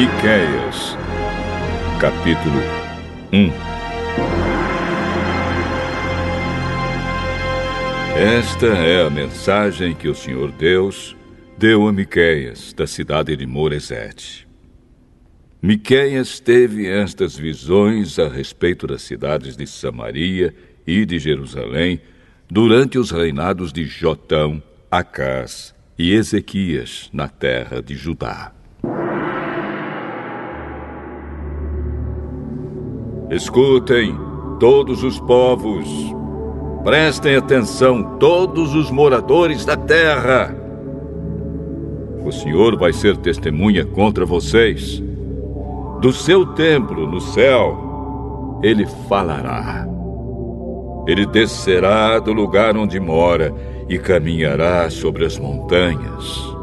Miqueias, capítulo 1. Esta é a mensagem que o Senhor Deus deu a Miqueias, da cidade de Moresete. Miqueias teve estas visões a respeito das cidades de Samaria e de Jerusalém durante os reinados de Jotão, Acás e Ezequias na terra de Judá. Escutem, todos os povos, prestem atenção, todos os moradores da terra. O Senhor vai ser testemunha contra vocês. Do seu templo no céu, Ele falará. Ele descerá do lugar onde mora e caminhará sobre as montanhas.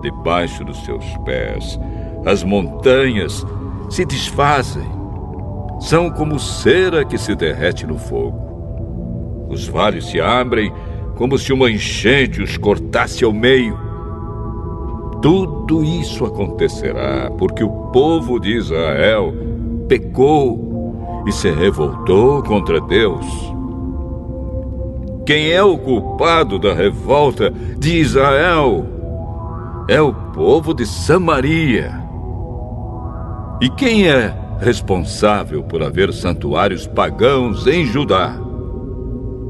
Debaixo dos seus pés, as montanhas se desfazem. São como cera que se derrete no fogo. Os vales se abrem como se uma enchente os cortasse ao meio. Tudo isso acontecerá porque o povo de Israel pecou e se revoltou contra Deus. Quem é o culpado da revolta de Israel? É o povo de Samaria. E quem é responsável por haver santuários pagãos em Judá?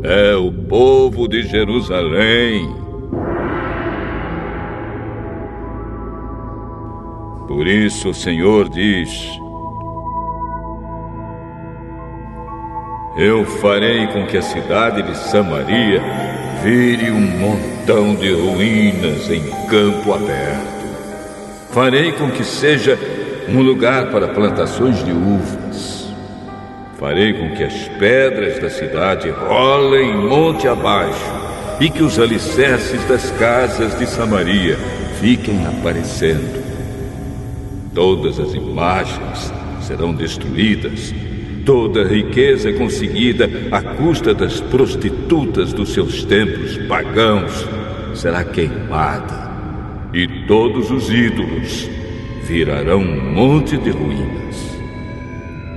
É o povo de Jerusalém. Por isso o Senhor diz: eu farei com que a cidade de Samaria vire um montão de ruínas em campo aberto. Farei com que seja um lugar para plantações de uvas. Farei com que as pedras da cidade rolem monte abaixo e que os alicerces das casas de Samaria fiquem aparecendo. Todas as imagens serão destruídas. Toda a riqueza conseguida à custa das prostitutas dos seus templos pagãos será queimada. E todos os ídolos virarão um monte de ruínas.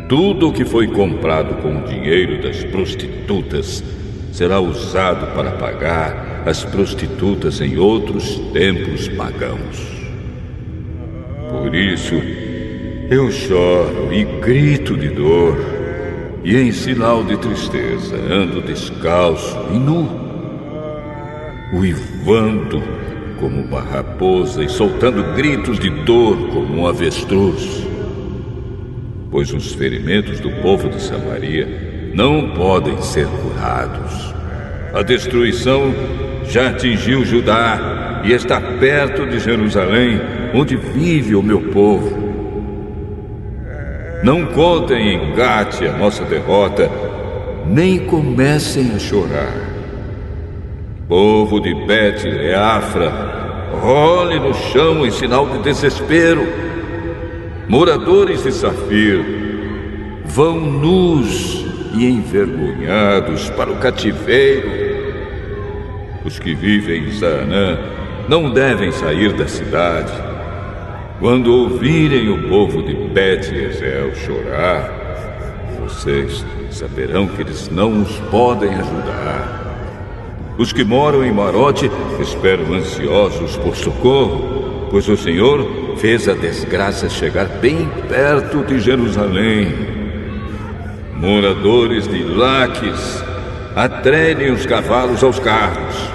Tudo o que foi comprado com o dinheiro das prostitutas será usado para pagar as prostitutas em outros templos pagãos. Por isso, eu choro e grito de dor, e em sinal de tristeza ando descalço e nu, uivando como uma raposa e soltando gritos de dor como um avestruz. Pois os ferimentos do povo de Samaria não podem ser curados. A destruição já atingiu Judá e está perto de Jerusalém, onde vive o meu povo. Não contem em Gate a nossa derrota, nem comecem a chorar. Povo de Bet-Leafra, role no chão em sinal de desespero. Moradores de Safir, vão nus e envergonhados para o cativeiro. Os que vivem em Zaanã não devem sair da cidade. Quando ouvirem o povo de Bet-Ezel chorar, vocês saberão que eles não os podem ajudar. Os que moram em Marote esperam ansiosos por socorro, pois o Senhor fez a desgraça chegar bem perto de Jerusalém. Moradores de Laques, atrelhem os cavalos aos carros.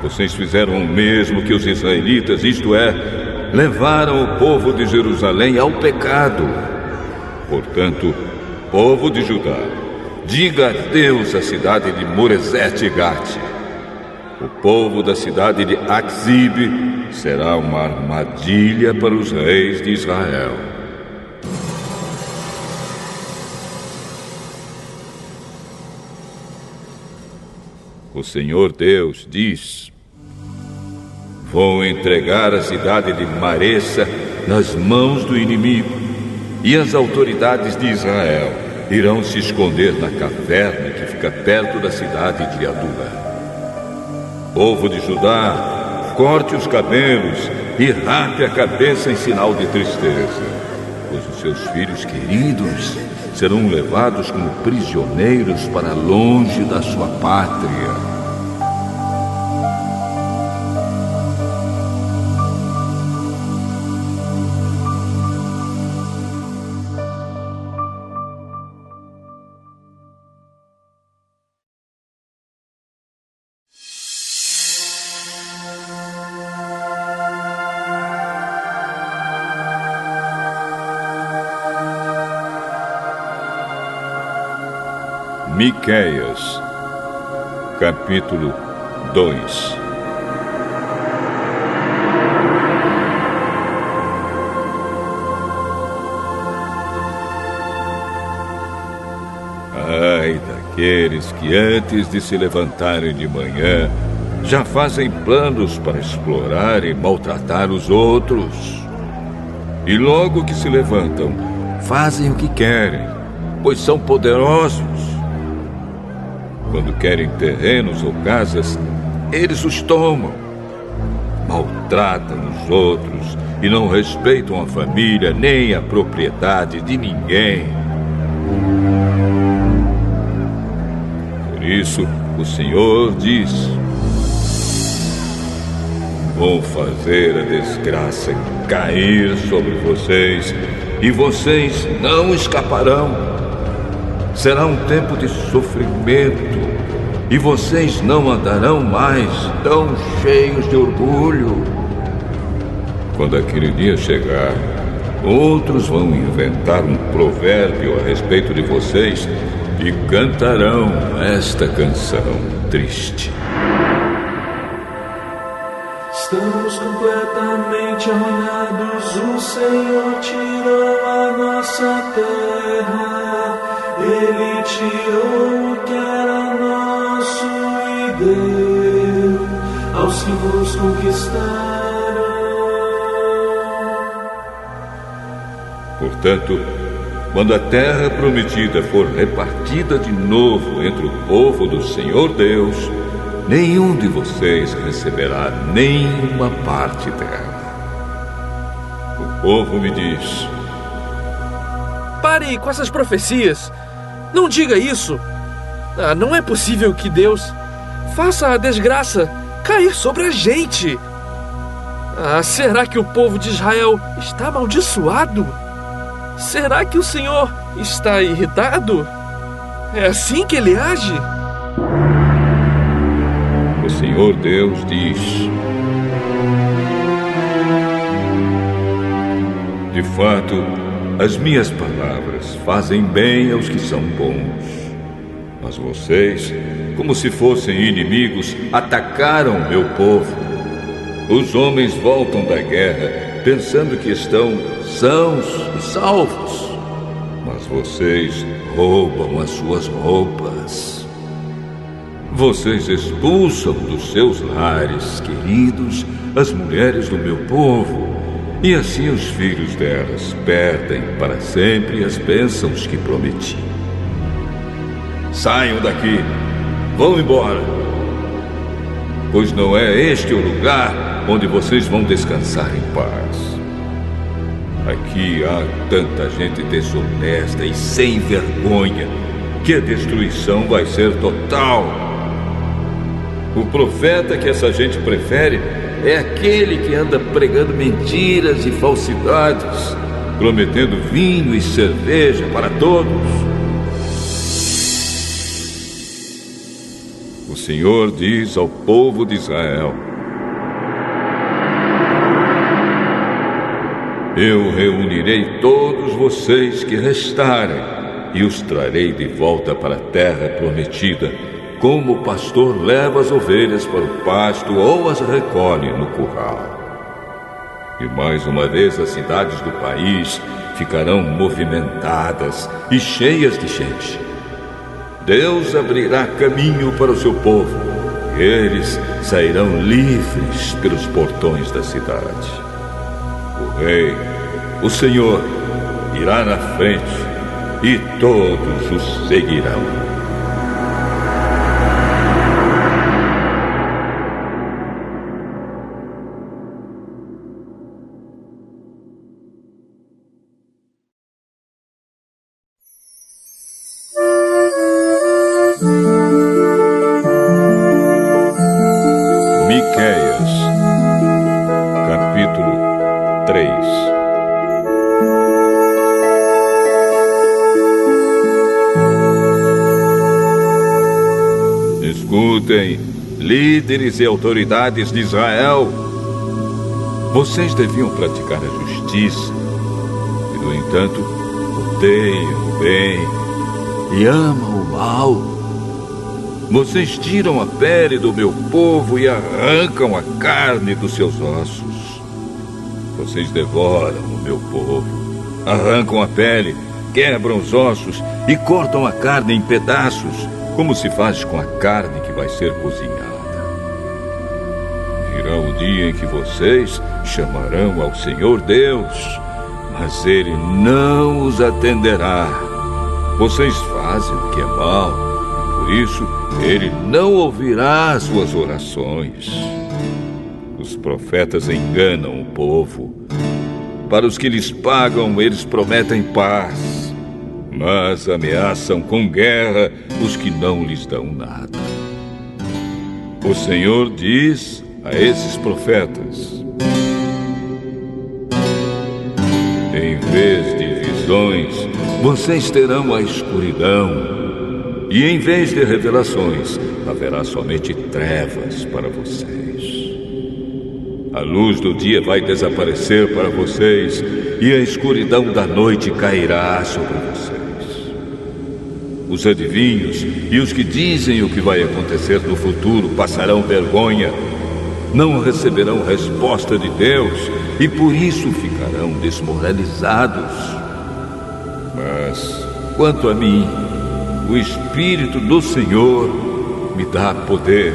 Vocês fizeram o mesmo que os israelitas, isto é, levaram o povo de Jerusalém ao pecado. Portanto, povo de Judá, diga adeus à cidade de Moresete e Gate. O povo da cidade de Axibe será uma armadilha para os reis de Israel. O Senhor Deus diz: vou entregar a cidade de Maressa nas mãos do inimigo, e as autoridades de Israel irão se esconder na caverna que fica perto da cidade de Adula. Povo de Judá, corte os cabelos e rape a cabeça em sinal de tristeza, pois os seus filhos queridos serão levados como prisioneiros para longe da sua pátria. Miqueias, capítulo 2. Ai daqueles que antes de se levantarem de manhã já fazem planos para explorar e maltratar os outros. E logo que se levantam, fazem o que querem, pois são poderosos. Quando querem terrenos ou casas, eles os tomam. Maltratam os outros e não respeitam a família nem a propriedade de ninguém. Por isso, o Senhor diz: vou fazer a desgraça cair sobre vocês e vocês não escaparão. Será um tempo de sofrimento e vocês não andarão mais tão cheios de orgulho. Quando aquele dia chegar, outros vão inventar um provérbio a respeito de vocês e cantarão esta canção triste. Estamos completamente arruinados, o Senhor tirou a nossa terra. Ele tirou o que era nosso e deu aos que nos conquistaram. Portanto, quando a terra prometida for repartida de novo entre o povo do Senhor Deus, nenhum de vocês receberá nenhuma parte dela. O povo me diz: pare com essas profecias. Não diga isso. Não é possível que Deus faça a desgraça cair sobre a gente. Será que o povo de Israel está amaldiçoado? Será que o Senhor está irritado? É assim que ele age? O Senhor Deus diz: de fato, as minhas palavras fazem bem aos que são bons. Mas vocês, como se fossem inimigos, atacaram meu povo. Os homens voltam da guerra pensando que estão sãos e salvos. Mas vocês roubam as suas roupas. Vocês expulsam dos seus lares queridos as mulheres do meu povo. E assim os filhos delas perdem para sempre as bênçãos que prometi. Saiam daqui, vão embora, pois não é este o lugar onde vocês vão descansar em paz. Aqui há tanta gente desonesta e sem vergonha que a destruição vai ser total. O profeta que essa gente prefere é aquele que anda pregando mentiras e falsidades, prometendo vinho e cerveja para todos. O Senhor diz ao povo de Israel: eu reunirei todos vocês que restarem e os trarei de volta para a terra prometida, como o pastor leva as ovelhas para o pasto ou as recolhe no curral. E mais uma vez as cidades do país ficarão movimentadas e cheias de gente. Deus abrirá caminho para o seu povo, e eles sairão livres pelos portões da cidade. O Rei, o Senhor, irá na frente e todos os seguirão. Escutem, líderes e autoridades de Israel. Vocês deviam praticar a justiça e, no entanto, odeiam o bem e amam o mal. Vocês tiram a pele do meu povo e arrancam a carne dos seus ossos. Vocês devoram o meu povo, arrancam a pele, quebram os ossos e cortam a carne em pedaços, como se faz com a carne que vai ser cozinhada. Virá o dia em que vocês chamarão ao Senhor Deus, mas Ele não os atenderá. Vocês fazem o que é mal, e por isso Ele não ouvirá as suas orações. Os profetas enganam o povo. Para os que lhes pagam, eles prometem paz, mas ameaçam com guerra os que não lhes dão nada. O Senhor diz a esses profetas: em vez de visões, vocês terão a escuridão. E em vez de revelações, haverá somente trevas para vocês. A luz do dia vai desaparecer para vocês e a escuridão da noite cairá sobre vocês. Os adivinhos e os que dizem o que vai acontecer no futuro passarão vergonha. Não receberão resposta de Deus e por isso ficarão desmoralizados. Mas, quanto a mim, o Espírito do Senhor me dá poder,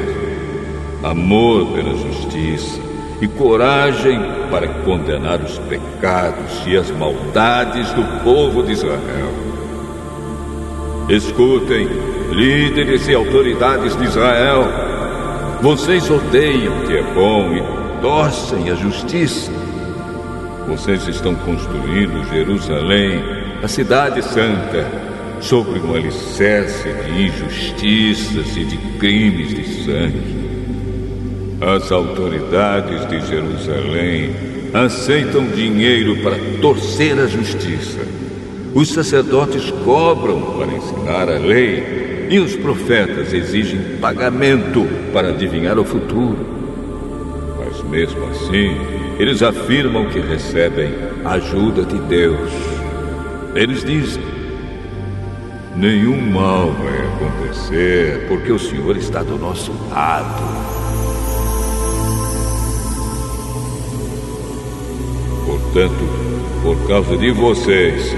amor pela justiça e coragem para condenar os pecados e as maldades do povo de Israel. Escutem, líderes e autoridades de Israel. Vocês odeiam o que é bom e torcem a justiça. Vocês estão construindo Jerusalém, a cidade santa, sobre um alicerce de injustiças e de crimes de sangue. As autoridades de Jerusalém aceitam dinheiro para torcer a justiça. Os sacerdotes cobram para ensinar a lei e os profetas exigem pagamento para adivinhar o futuro. Mas mesmo assim, eles afirmam que recebem a ajuda de Deus. Eles dizem: nenhum mal vai acontecer porque o Senhor está do nosso lado. Portanto, por causa de vocês,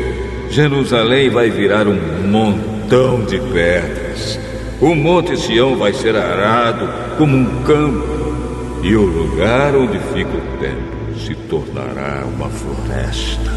Jerusalém vai virar um montão de pedras. O Monte Sião vai ser arado como um campo, e o lugar onde fica o templo se tornará uma floresta.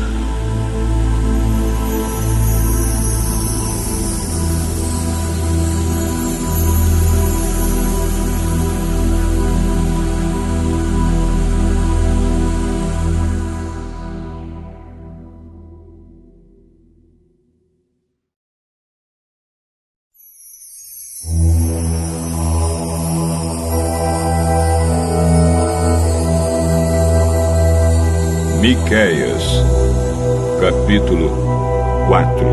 Miqueias, capítulo 4.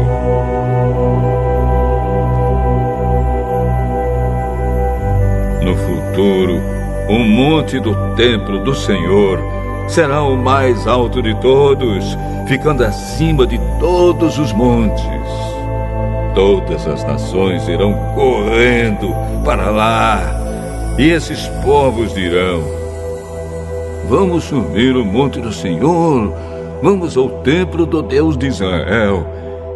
No futuro, o monte do templo do Senhor será o mais alto de todos, ficando acima de todos os montes. Todas as nações irão correndo para lá, e esses povos dirão: vamos subir o monte do Senhor, vamos ao templo do Deus de Israel.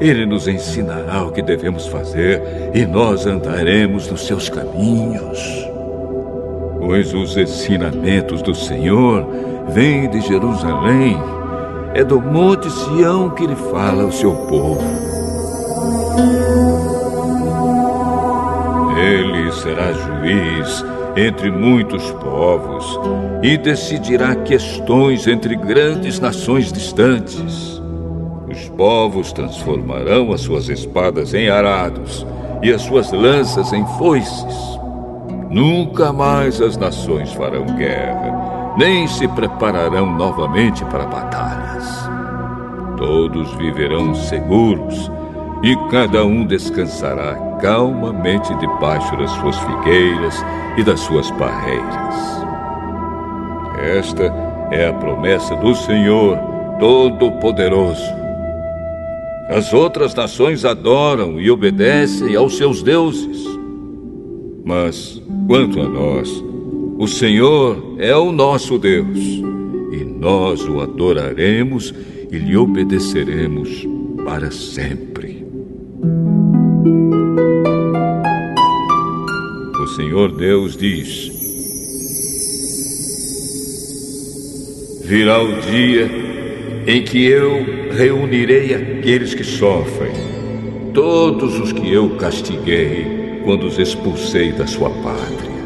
Ele nos ensinará o que devemos fazer e nós andaremos nos seus caminhos. Pois os ensinamentos do Senhor vêm de Jerusalém, é do monte Sião que ele fala ao seu povo. Ele será juiz entre muitos povos e decidirá questões entre grandes nações distantes. Os povos transformarão as suas espadas em arados e as suas lanças em foices. Nunca mais as nações farão guerra, nem se prepararão novamente para batalhas. Todos viverão seguros e cada um descansará calmamente debaixo das suas figueiras e das suas parreiras. Esta é a promessa do Senhor Todo-Poderoso. As outras nações adoram e obedecem aos seus deuses. Mas, quanto a nós, o Senhor é o nosso Deus, e nós o adoraremos e lhe obedeceremos para sempre. O Senhor Deus diz: virá o dia em que eu reunirei aqueles que sofrem, todos os que eu castiguei quando os expulsei da sua pátria.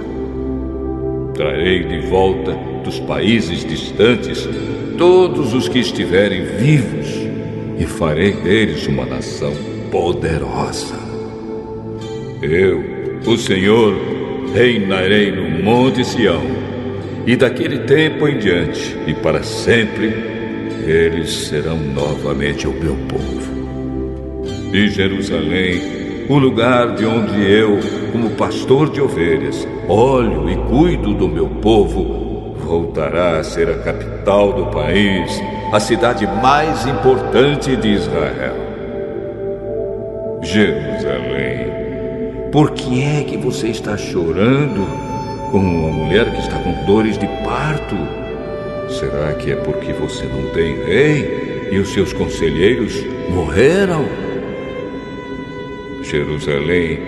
Trarei de volta dos países distantes todos os que estiverem vivos e farei deles uma nação poderosa. Eu, o Senhor, reinarei no Monte Sião, e daquele tempo em diante e para sempre eles serão novamente o meu povo. E Jerusalém, o lugar de onde eu, como pastor de ovelhas, olho e cuido do meu povo, voltará a ser a capital do país, a cidade mais importante de Israel. Jerusalém, por que é que você está chorando como uma mulher que está com dores de parto? Será que é porque você não tem rei e os seus conselheiros morreram? Jerusalém,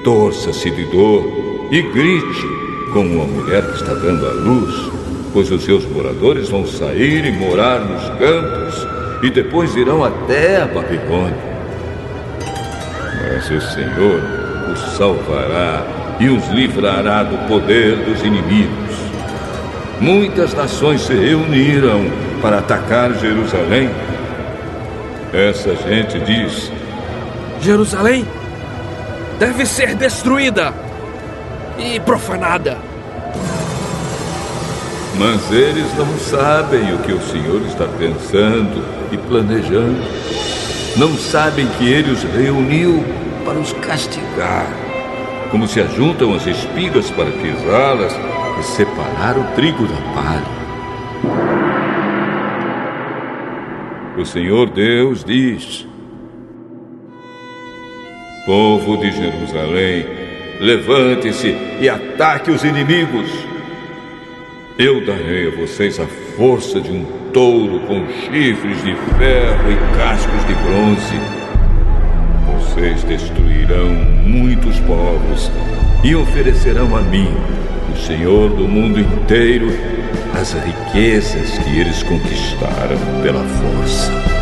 torça-se de dor e grite como uma mulher que está dando à luz, pois os seus moradores vão sair e morar nos campos e depois irão até a Babilônia. Mas o Senhor os salvará e os livrará do poder dos inimigos. Muitas nações se reuniram para atacar Jerusalém. Essa gente diz: Jerusalém deve ser destruída e profanada. Mas eles não sabem o que o Senhor está pensando e planejando. Não sabem que Ele os reuniu para os castigar, como se ajuntam as espigas para pisá-las e separar o trigo da palha. O Senhor Deus diz: povo de Jerusalém, levante-se e ataque os inimigos. Eu darei a vocês a força de um touro com chifres de ferro e cascos de bronze. Vocês destruirão muitos povos e oferecerão a mim, o Senhor do mundo inteiro, as riquezas que eles conquistaram pela força.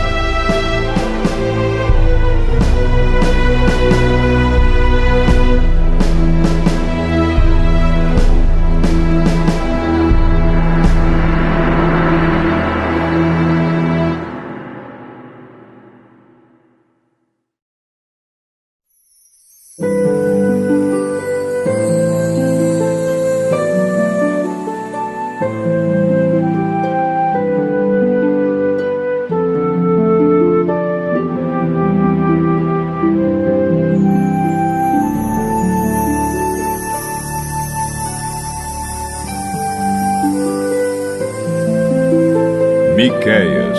Miqueias,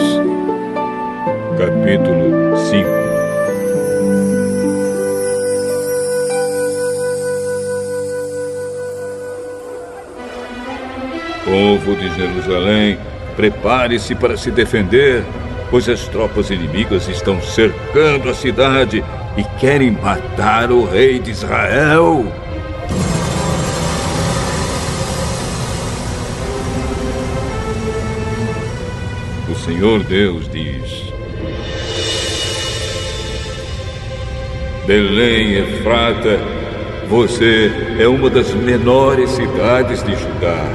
capítulo 5. Povo de Jerusalém, prepare-se para se defender, pois as tropas inimigas estão cercando a cidade e querem matar o rei de Israel. O Senhor Deus diz: Belém, Efrata, você é uma das menores cidades de Judá,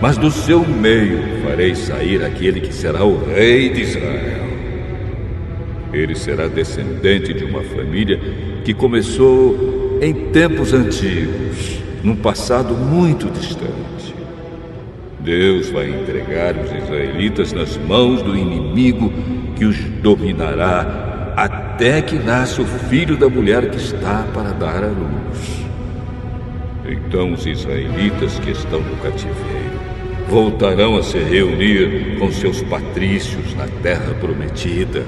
mas do seu meio farei sair aquele que será o rei de Israel. Ele será descendente de uma família que começou em tempos antigos, num passado muito distante. Deus vai entregar os israelitas nas mãos do inimigo que os dominará até até que nasça o filho da mulher que está para dar à luz. Então os israelitas que estão no cativeiro voltarão a se reunir com seus patrícios na terra prometida.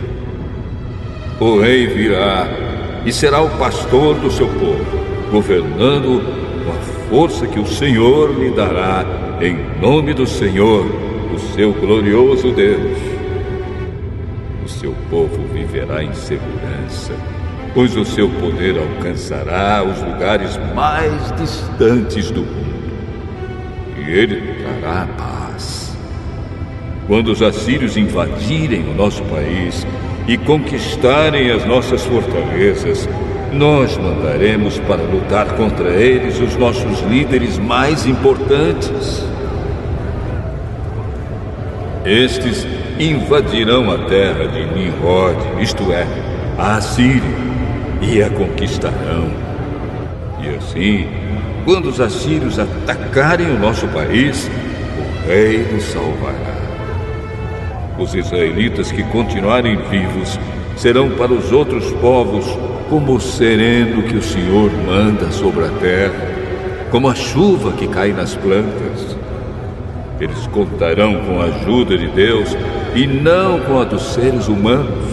O rei virá e será o pastor do seu povo, governando com a força que o Senhor lhe dará, em nome do Senhor, o seu glorioso Deus. O seu povo viverá em segurança, pois o seu poder alcançará os lugares mais distantes do mundo. E ele trará paz. Quando os assírios invadirem o nosso país e conquistarem as nossas fortalezas, nós mandaremos para lutar contra eles os nossos líderes mais importantes. Estes invadirão a terra de Nimrod, isto é, a Assíria, e a conquistarão. E assim, quando os assírios atacarem o nosso país, o rei nos salvará. Os israelitas que continuarem vivos serão para os outros povos como o sereno que o Senhor manda sobre a terra, como a chuva que cai nas plantas. Eles contarão com a ajuda de Deus e não com a dos seres humanos.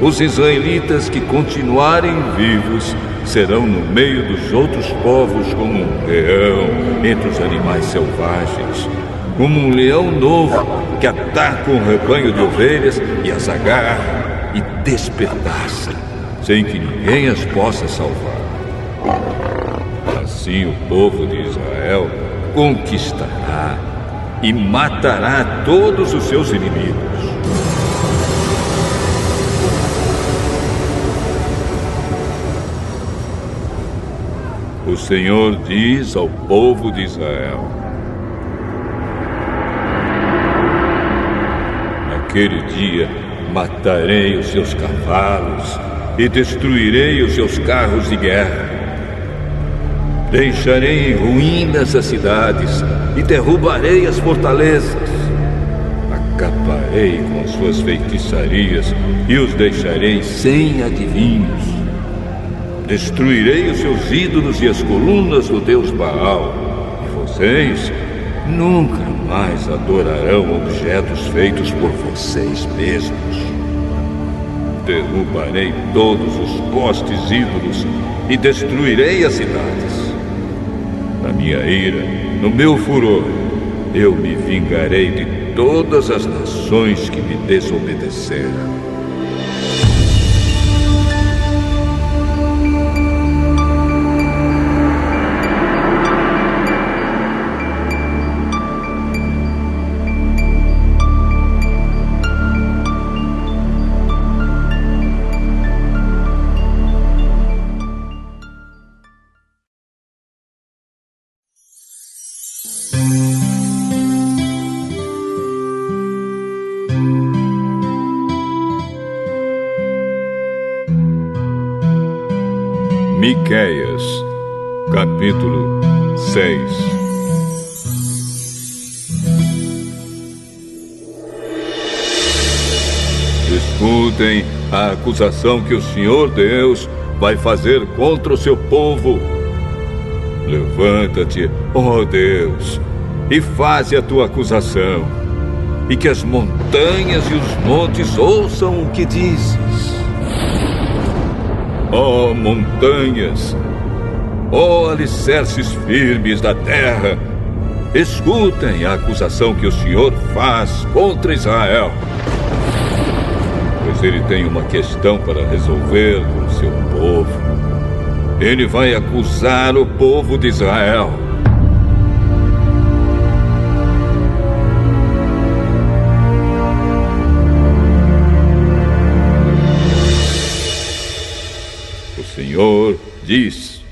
Os israelitas que continuarem vivos serão no meio dos outros povos como um leão entre os animais selvagens, como um leão novo que ataca um rebanho de ovelhas e as agarra e despedaça, sem que ninguém as possa salvar. Assim o povo de Israel conquistará e matará todos os seus inimigos. O Senhor diz ao povo de Israel: naquele dia matarei os seus cavalos e destruirei os seus carros de guerra. Deixarei em ruínas as cidades e derrubarei as fortalezas. Acabarei com as suas feitiçarias e os deixarei sem adivinhos. Destruirei os seus ídolos e as colunas do deus Baal, e vocês nunca mais adorarão objetos feitos por vocês mesmos. Derrubarei todos os postes ídolos e destruirei as cidades. Na minha ira, no meu furor, eu me vingarei de todas as nações que me desobedeceram. Miqueias, capítulo 6. Escutem a acusação que o Senhor Deus vai fazer contra o seu povo. Levanta-te, ó Deus, e faze a tua acusação, e que as montanhas e os montes ouçam o que dizes. Ó montanhas, ó alicerces firmes da terra, escutem a acusação que o Senhor faz contra Israel. Pois ele tem uma questão para resolver com o seu povo. Ele vai acusar o povo de Israel. O Senhor diz: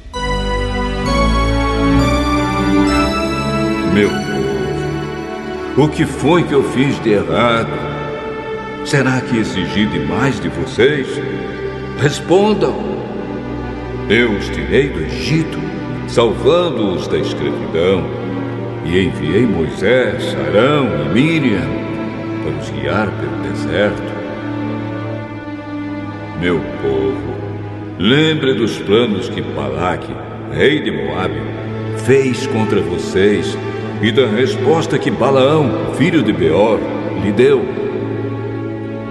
meu povo, o que foi que eu fiz de errado? Será que exigi demais de vocês? Respondam. Eu os tirei do Egito, salvando-os da escravidão, e enviei Moisés, Arão e Miriam para os guiar pelo deserto. Meu povo, lembre dos planos que Balaque, rei de Moabe, fez contra vocês e da resposta que Balaão, filho de Beor, lhe deu.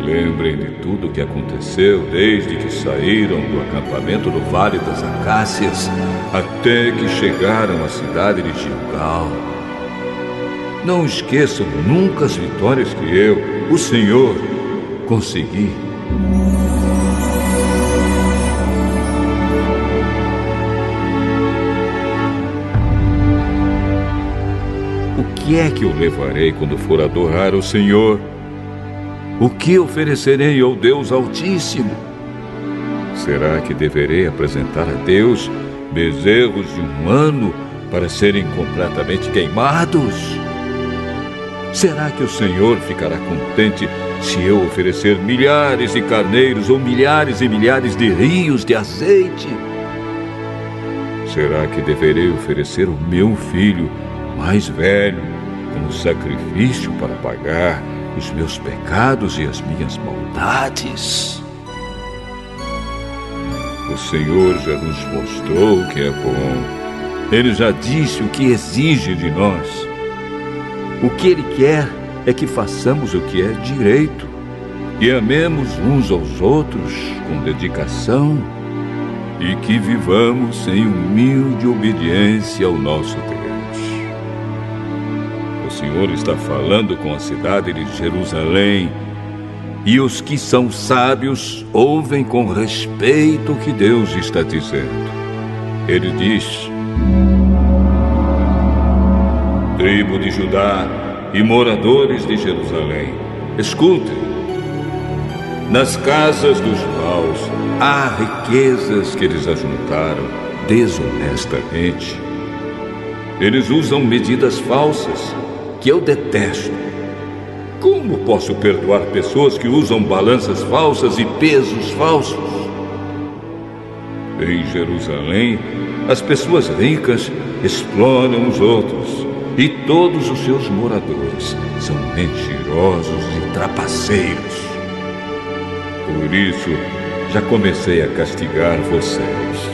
Lembrem de tudo o que aconteceu desde que saíram do acampamento no Vale das Acácias até que chegaram à cidade de Gilgal. Não esqueçam nunca as vitórias que eu, o Senhor, consegui. O que é que eu levarei quando for adorar o Senhor? O que oferecerei ao Deus Altíssimo? Será que deverei apresentar a Deus bezerros de 1 ano para serem completamente queimados? Será que o Senhor ficará contente se eu oferecer milhares de carneiros ou milhares e milhares de rios de azeite? Será que deverei oferecer o meu filho mais velho como sacrifício para pagar os meus pecados e as minhas maldades? O Senhor já nos mostrou o que é bom. Ele já disse o que exige de nós. O que Ele quer é que façamos o que é direito e amemos uns aos outros com dedicação e que vivamos em humilde obediência ao nosso Deus. O Senhor está falando com a cidade de Jerusalém e os que são sábios ouvem com respeito o que Deus está dizendo. Ele diz: tribo de Judá e moradores de Jerusalém, escutem. Nas casas dos maus há riquezas que eles ajuntaram desonestamente. Eles usam medidas falsas que eu detesto. Como posso perdoar pessoas que usam balanças falsas e pesos falsos? Em Jerusalém, as pessoas ricas exploram os outros e todos os seus moradores são mentirosos e trapaceiros. Por isso, já comecei a castigar vocês.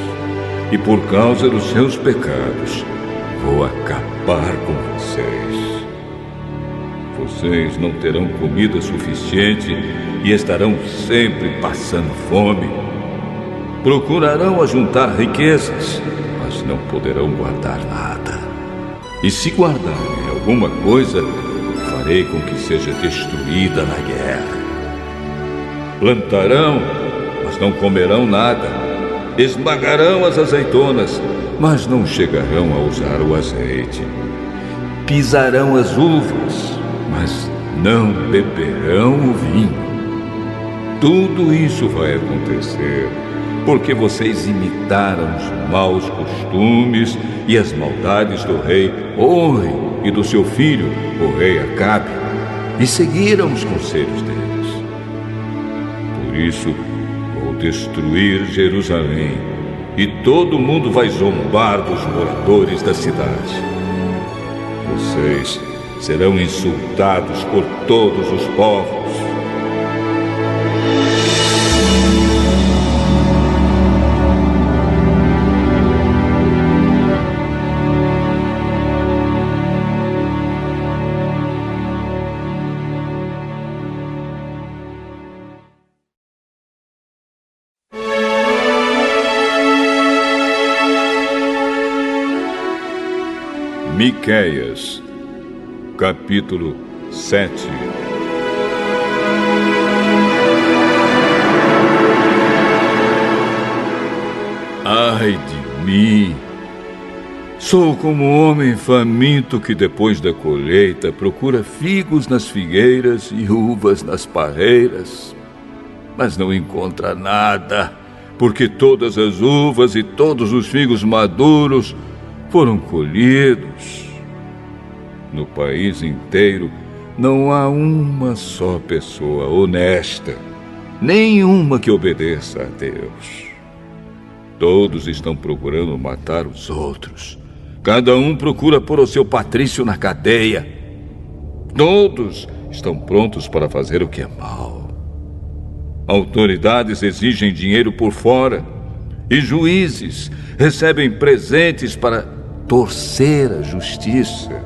E por causa dos seus pecados, vou acabar com vocês. Vocês não terão comida suficiente e estarão sempre passando fome. Procurarão ajuntar riquezas, mas não poderão guardar nada. E se guardarem alguma coisa, farei com que seja destruída na guerra. Plantarão, mas não comerão nada. Esmagarão as azeitonas, mas não chegarão a usar o azeite. Pisarão as uvas, mas não beberão o vinho. Tudo isso vai acontecer porque vocês imitaram os maus costumes e as maldades do rei Omri e do seu filho, o rei Acabe, e seguiram os conselhos deles. Por isso, vou destruir Jerusalém e todo mundo vai zombar dos moradores da cidade. Vocês serão insultados por todos os povos. Miqueias, capítulo 7. Ai de mim! Sou como um homem faminto que depois da colheita procura figos nas figueiras e uvas nas parreiras, mas não encontra nada, porque todas as uvas e todos os figos maduros foram colhidos. No país inteiro não há uma só pessoa honesta, nenhuma que obedeça a Deus. Todos estão procurando matar os outros. Cada um procura pôr o seu patrício na cadeia. Todos estão prontos para fazer o que é mal. Autoridades exigem dinheiro por fora e juízes recebem presentes para torcer a justiça.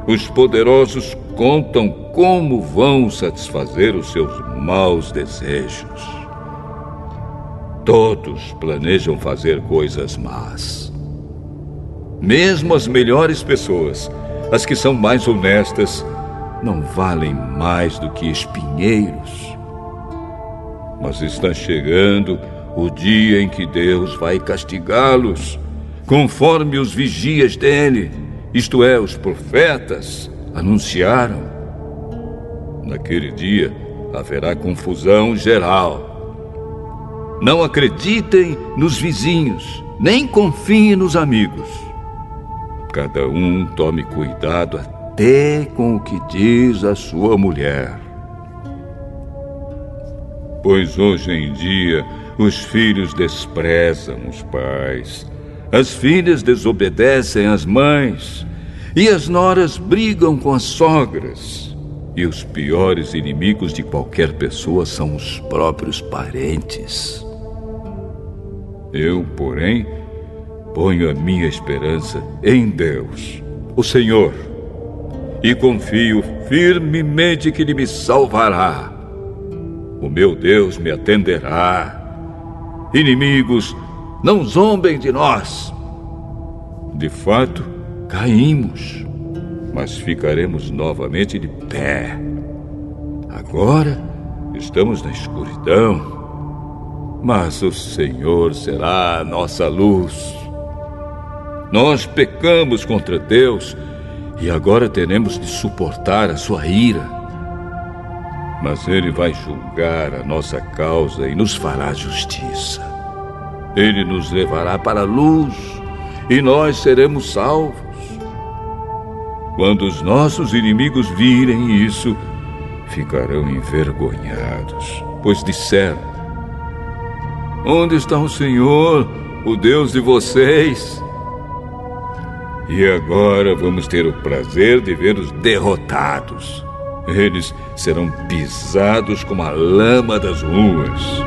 Os poderosos contam como vão satisfazer os seus maus desejos. Todos planejam fazer coisas más. Mesmo as melhores pessoas, as que são mais honestas, não valem mais do que espinheiros. Mas está chegando o dia em que Deus vai castigá-los, conforme os vigias dele, isto é, os profetas, anunciaram. Naquele dia haverá confusão geral. Não acreditem nos vizinhos, nem confiem nos amigos. Cada um tome cuidado até com o que diz a sua mulher. Pois hoje em dia os filhos desprezam os pais, as filhas desobedecem às mães, e as noras brigam com as sogras. E os piores inimigos de qualquer pessoa são os próprios parentes. Eu, porém, ponho a minha esperança em Deus, o Senhor, e confio firmemente que Ele me salvará. O meu Deus me atenderá. Inimigos, não zombem de nós. De fato, caímos, mas ficaremos novamente de pé. Agora estamos na escuridão, mas o Senhor será a nossa luz. Nós pecamos contra Deus e agora teremos de suportar a sua ira. Mas Ele vai julgar a nossa causa e nos fará justiça. Ele nos levará para a luz e nós seremos salvos. Quando os nossos inimigos virem isso, ficarão envergonhados, pois disseram: onde está o Senhor, o Deus de vocês? E agora vamos ter o prazer de vê-los derrotados. Eles serão pisados como a lama das ruas.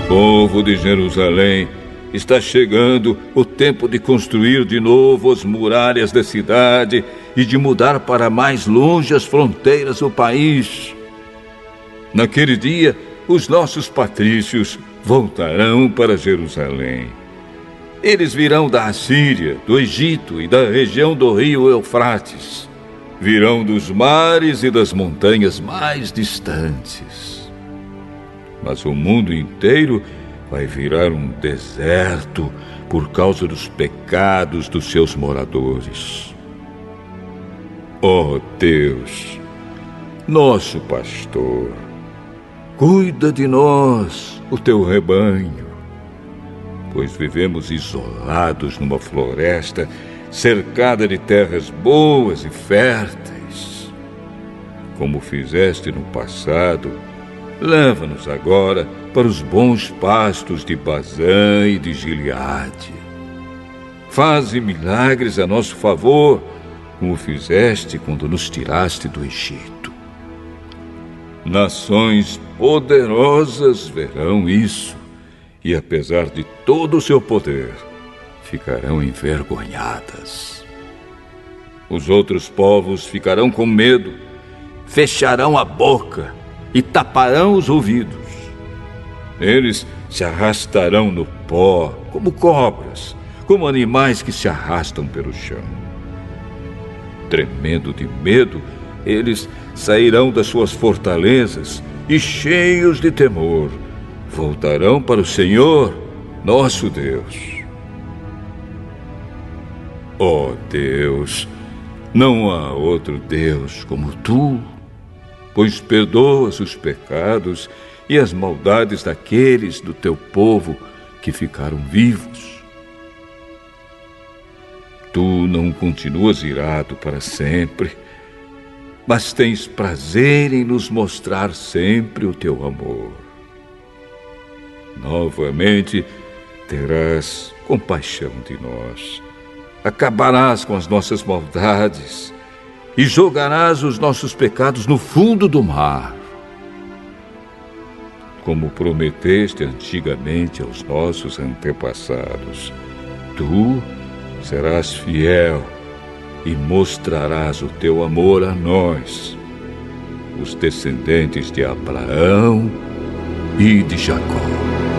Povo de Jerusalém, está chegando o tempo de construir de novo as muralhas da cidade e de mudar para mais longe as fronteiras do país. Naquele dia, os nossos patrícios voltarão para Jerusalém. Eles virão da Assíria, do Egito e da região do rio Eufrates. Virão dos mares e das montanhas mais distantes. Mas o mundo inteiro vai virar um deserto por causa dos pecados dos seus moradores. Ó Deus, nosso pastor, cuida de nós, o teu rebanho, pois vivemos isolados numa floresta cercada de terras boas e férteis. Como fizeste no passado, leva-nos agora para os bons pastos de Bazã e de Gileade. Faze milagres a nosso favor, como fizeste quando nos tiraste do Egito. Nações poderosas verão isso, e apesar de todo o seu poder, ficarão envergonhadas. Os outros povos ficarão com medo, fecharão a boca e taparão os ouvidos. Eles se arrastarão no pó como cobras, como animais que se arrastam pelo chão. Tremendo de medo, eles sairão das suas fortalezas e, cheios de temor, voltarão para o Senhor, nosso Deus. Ó Deus, não há outro Deus como tu, pois perdoas os pecados e as maldades daqueles do teu povo que ficaram vivos. Tu não continuas irado para sempre, mas tens prazer em nos mostrar sempre o teu amor. Novamente, terás compaixão de nós, acabarás com as nossas maldades e jogarás os nossos pecados no fundo do mar. Como prometeste antigamente aos nossos antepassados, tu serás fiel e mostrarás o teu amor a nós, os descendentes de Abraão e de Jacó.